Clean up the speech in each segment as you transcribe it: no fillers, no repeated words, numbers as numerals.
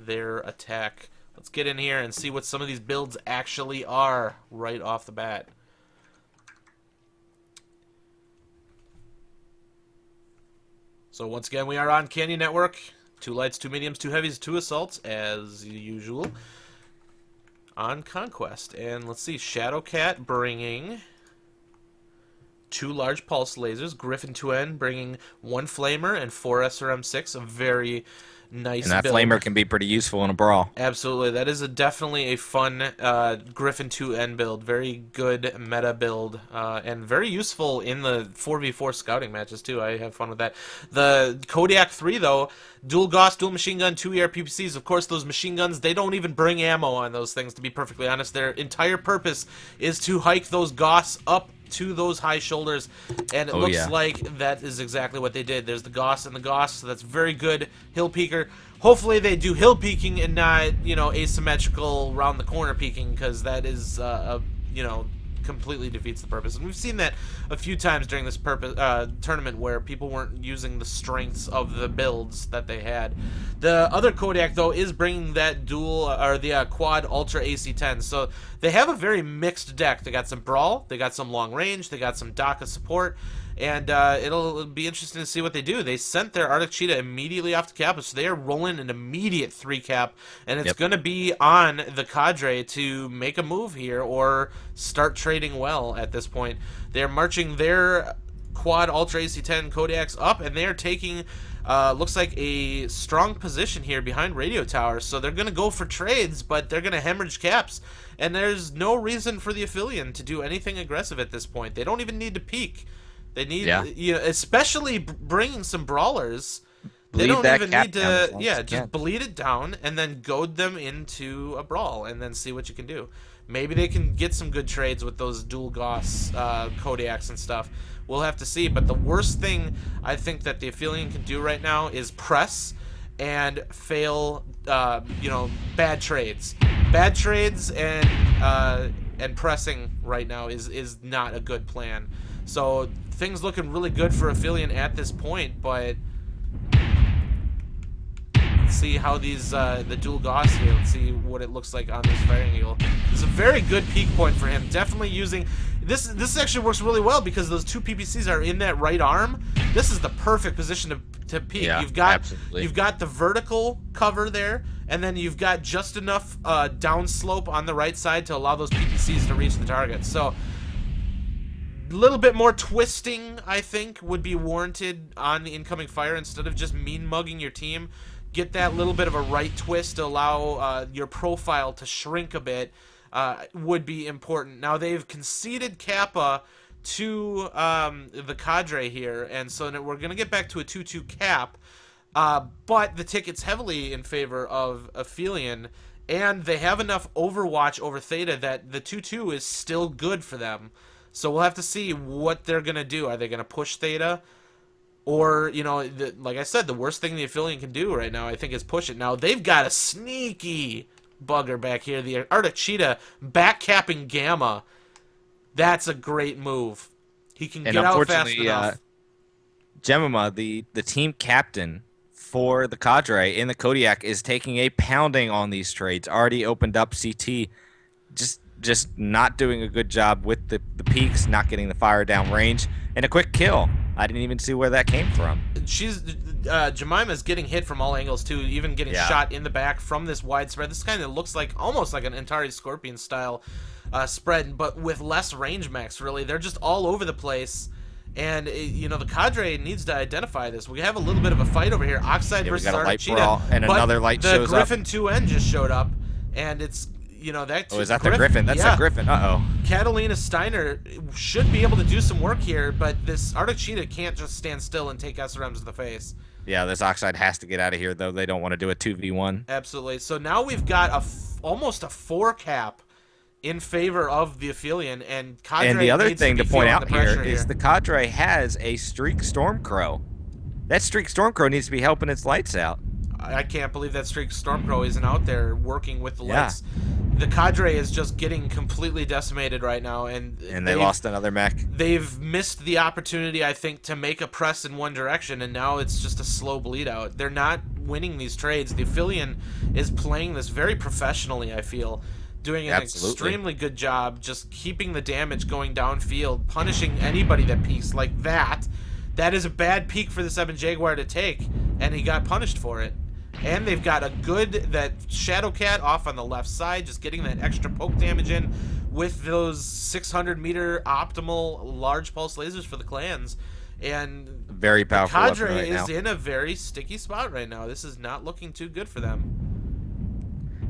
their attack. Let's get in here and see what some of these builds actually are right off the bat. So once again, we are on Canyon Network. 2 lights, 2 mediums, 2 heavies, 2 assaults, as usual, on Conquest. And let's see, Shadowcat bringing 2 large pulse lasers, Griffin 2N bringing 1 flamer and 4 SRM6, a very nice And that build. flamer can be pretty useful in a brawl. Absolutely, that is definitely a fun Griffin 2N build. Very good meta build, and very useful in the 4v4 scouting matches too. I have fun with that. The Kodiak 3 though, dual Gauss, dual machine gun, 2 ER PPCs. Of course, those machine guns, they don't even bring ammo on those things, to be perfectly honest. Their entire purpose is to hike those Gauss up to those high shoulders, and it looks like that is exactly what they did. There's the Gauss and the Gauss, so that's very good hill peeker. Hopefully they do hill peeking and not, you know, asymmetrical round the corner peeking, because that is, you know, completely defeats the purpose. And we've seen that a few times during this tournament where people weren't using the strengths of the builds that they had. The other Kodiak, though, is bringing that dual, or the quad Ultra AC-10. So they have a very mixed deck. They got some Brawl, they got some long range, they got some DACA support, and it'll be interesting to see what they do. They sent their Arctic Cheetah immediately off to Kappa, so they are rolling an immediate 3-cap, and it's going to be on the Cadre to make a move here or start trading well at this point. They're marching their quad Ultra AC-10 Kodiaks up, and they're taking, looks like a strong position here behind radio towers, so they're going to go for trades, but they're going to hemorrhage caps, and there's no reason for the Aphelion to do anything aggressive at this point. They don't even need to peek. They need, you know, especially bringing some brawlers. They don't even need to, just bleed it down and then goad them into a brawl and then see what you can do. Maybe they can get some good trades with those dual Gauss Kodiaks and stuff. We'll have to see. But the worst thing I think that the Aphelion can do right now is press and fail, you know, bad trades. Bad trades and pressing right now is not a good plan. So things looking really good for Aphelion at this point, but let's see how these the dual Gauss here. Let's see what it looks like on this firing eagle. It's a very good peak point for him. Definitely using this. This actually works really well because those 2 PPCs are in that right arm. This is the perfect position to peek. Yeah, you've got the vertical cover there, and then you've got just enough downslope on the right side to allow those PPCs to reach the target. So a little bit more twisting, I think, would be warranted on the incoming fire instead of just mean mugging your team. Get that little bit of a right twist to allow your profile to shrink a bit would be important. Now, they've conceded Kappa to the Cadre here, and so we're going to get back to a 2-2 cap, but the ticket's heavily in favor of Aphelion, and they have enough overwatch over Theta that the 2-2 is still good for them. So we'll have to see what they're going to do. Are they going to push Theta? Or, you know, like I said, the worst thing the Aphelion can do right now, I think, is push it. Now, they've got a sneaky bugger back here. The Arctic Cheetah backcapping Gamma. That's a great move. He can get out fast enough. Jemima, the team captain for the Cadre in the Kodiak, is taking a pounding on these trades. Already opened up CT. Just not doing a good job with the peaks, not getting the fire down range, and a quick kill. I didn't even see where that came from. Jemima's getting hit from all angles too, even getting shot in the back from this wide spread. This kind of looks like almost like an Antari Scorpion style spread, but with less range max, really. They're just all over the place, and you know, the Cadre needs to identify this. We have a little bit of a fight over here. Oxide versus Arctic Cheetah, and another light shows up. The Griffin 2N just showed up, and it's, you know, that. Oh, is that the Griffin? That's a Griffin. Uh-oh. Catalina Steiner should be able to do some work here, but this Arctic Cheetah can't just stand still and take SRMs to the face. Yeah, this Oxide has to get out of here, though. They don't want to do a 2v1. Absolutely. So now we've got almost a 4-cap in favor of the Aphelion, and Cadre. And the other thing to point out here is the the Cadre has a Streak Stormcrow. That Streak Stormcrow needs to be helping its lights out. I can't believe that Streak Stormcrow isn't out there working with the lights. The Cadre is just getting completely decimated right now, and they lost another mech. They've missed the opportunity, I think, to make a press in one direction, and now it's just a slow bleed out. They're not winning these trades. The Aphelion is playing this very professionally, I feel. Doing an Absolutely. extremely good job just keeping the damage going downfield, punishing anybody that peeks like that. That is a bad peek for the 7 Jaguar to take, and he got punished for it. And they've got that Shadow Cat off on the left side, just getting that extra poke damage in with those 600-meter optimal large pulse lasers for the clans. And Very powerful weapon Cadre right now. is in a very sticky spot right now. This is not looking too good for them.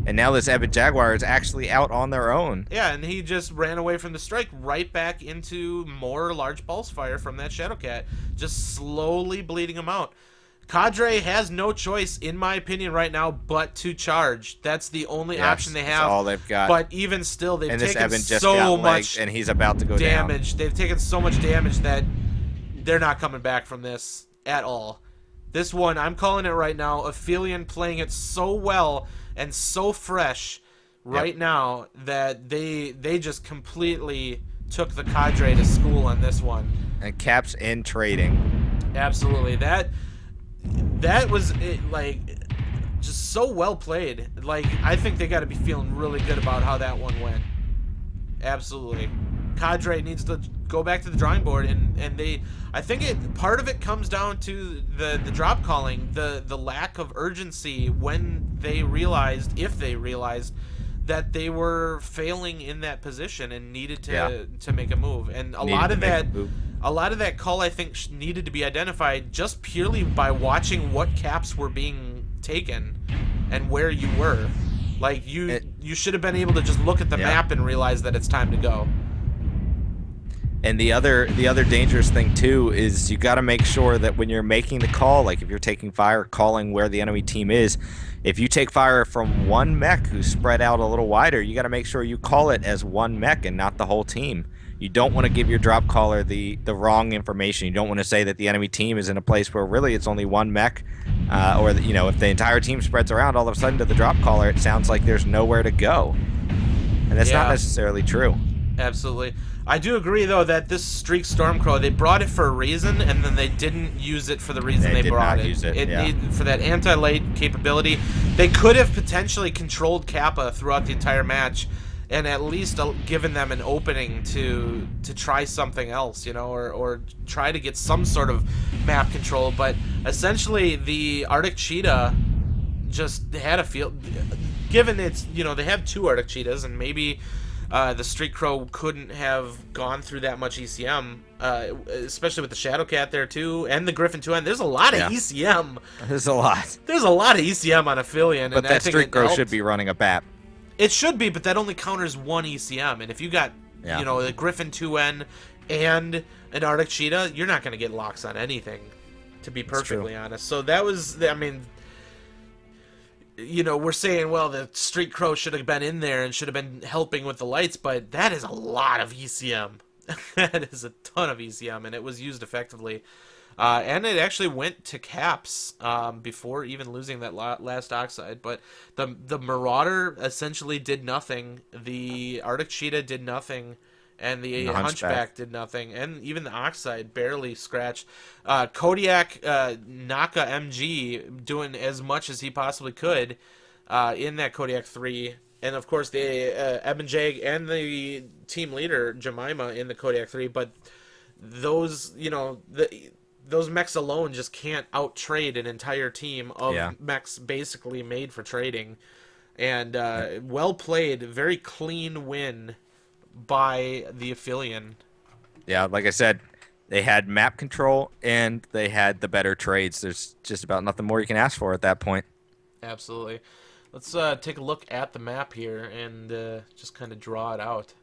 And now this Ebon Jaguar is actually out on their own. Yeah, and he just ran away from the strike right back into more large pulse fire from that Shadow Cat, just slowly bleeding him out. Cadre has no choice, in my opinion, right now, but to charge. That's the only option they have. That's all they've got. But even still, they've and this taken Evan just so got much legged, and he's about to go damage. down. They've taken so much damage that they're not coming back from this at all. This one, I'm calling it right now. Aphelion playing it so well and so fresh right now that they just completely took the Cadre to school on this one. And Cap's in trading. Absolutely. That was like just so well played. Like, I think they got to be feeling really good about how that one went. Absolutely. Cadre needs to go back to the drawing board, and I think part of it comes down to the drop calling, the lack of urgency when they realized, if they realized, that they were failing in that position and needed to make a move. And a lot of that call, I think, needed to be identified just purely by watching what caps were being taken and where you were. Like, you should have been able to just look at the map and realize that it's time to go. And the other dangerous thing too is you got to make sure that when you're making the call, like if you're taking fire, calling where the enemy team is, if you take fire from one mech who's spread out a little wider, you got to make sure you call it as one mech and not the whole team. You don't want to give your drop caller the wrong information. You don't want to say that the enemy team is in a place where really it's only one mech, or if the entire team spreads around, all of a sudden to the drop caller, it sounds like there's nowhere to go, and that's not necessarily true. Absolutely. I do agree, though, that this Streak Stormcrow, they brought it for a reason, and then they didn't use it for the reason they brought it. Use it. For that anti-late capability. They could have potentially controlled Kappa throughout the entire match and at least given them an opening to try something else, or try to get some sort of map control. But essentially, the Arctic Cheetah just had a field. Given it's, they have two Arctic Cheetahs, and maybe the Streak Crow couldn't have gone through that much ECM, especially with the Shadow Cat there too, and the Griffin 2N. There's a lot of ECM. There's a lot. There's a lot of ECM on Aphelion. But that Streak Crow should be running a BAP. It should be, but that only counters one ECM. And if you got, the Griffin 2N and an Arctic Cheetah, you're not going to get locks on anything, to be perfectly honest. So that was, we're saying, well, the Streak Crow should have been in there and should have been helping with the lights, but that is a lot of ECM. That is a ton of ECM, and it was used effectively. And it actually went to caps before even losing that last Oxide. But the Marauder essentially did nothing. The Arctic Cheetah did nothing. And the Hunchback did nothing. And even the Oxide barely scratched. Kodiak Naka MG doing as much as he possibly could in that Kodiak 3. And, of course, the Ebon Jag and the team leader, Jemima, in the Kodiak 3. But those, those mechs alone just can't out-trade an entire team of mechs basically made for trading. And well played, very clean win by the Aphelion. Yeah, like I said, they had map control and they had the better trades. There's just about nothing more you can ask for at that point. Absolutely. Let's take a look at the map here and just kind of draw it out.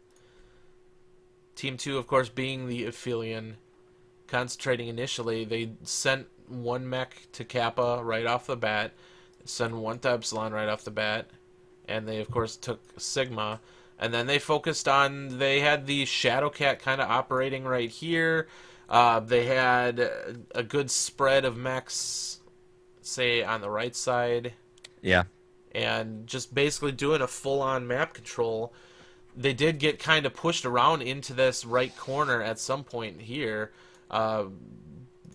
Team 2, of course, being the Aphelion. Concentrating initially, they sent one mech to Kappa right off the bat, sent one to Epsilon right off the bat, and they, of course, took Sigma. And then they focused on, they had the Shadow Cat kind of operating right here. They had a good spread of mechs, say, on the right side. Yeah. And just basically doing a full-on map control. They did get kind of pushed around into this right corner at some point here.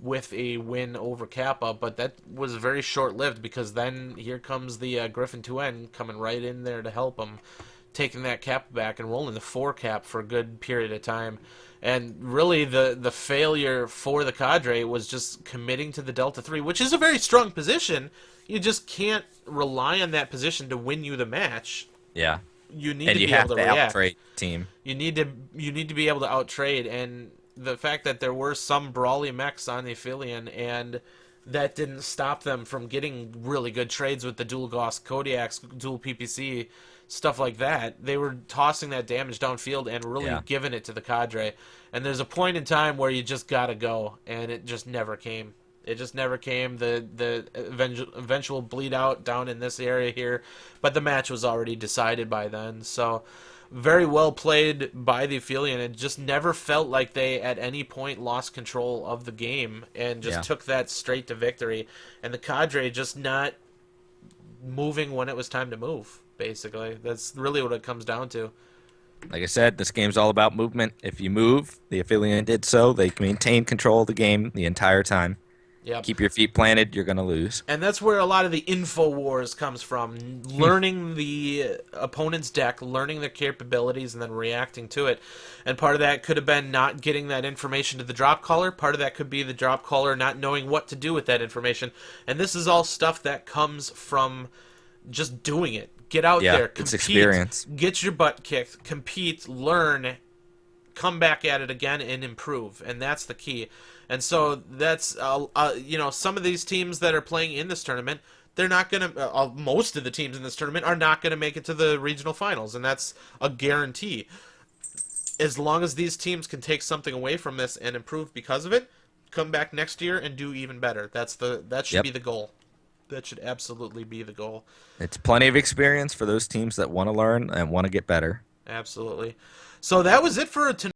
with a win over Kappa, but that was very short-lived because then here comes the Griffin 2N coming right in there to help them, taking that Kappa back and rolling the 4 cap for a good period of time. And really, the failure for the Cadre was just committing to the Delta 3, which is a very strong position. You just can't rely on that position to win you the match. Yeah. You need And to you be have able to to react. out-trade team. You need to be able to out trade, and the fact that there were some brawly mechs on the Aphelion, and that didn't stop them from getting really good trades with the dual Gauss Kodiaks, dual PPC, stuff like that. They were tossing that damage downfield and really giving it to the Cadre. And there's a point in time where you just gotta go, and it just never came. It just never came. The eventual bleed out down in this area here, but the match was already decided by then. So very well played by the Aphelion. It just never felt like they at any point lost control of the game and just took that straight to victory. And the Cadre just not moving when it was time to move, basically. That's really what it comes down to. Like I said, this game's all about movement. If you move, the Aphelion did so. They maintained control of the game the entire time. Yep. Keep your feet planted, you're going to lose. And that's where a lot of the info wars comes from. Learning the opponent's deck, learning their capabilities, and then reacting to it. And part of that could have been not getting that information to the drop caller. Part of that could be the drop caller not knowing what to do with that information. And this is all stuff that comes from just doing it. Get out there, compete, it's experience. Get your butt kicked, compete, learn, come back at it again, and improve. And that's the key. And so that's, some of these teams that are playing in this tournament, they're not going to, most of the teams in this tournament are not going to make it to the regional finals, and that's a guarantee. As long as these teams can take something away from this and improve because of it, come back next year and do even better. That should be the goal. That should absolutely be the goal. It's plenty of experience for those teams that want to learn and want to get better. Absolutely. So that was it for tonight.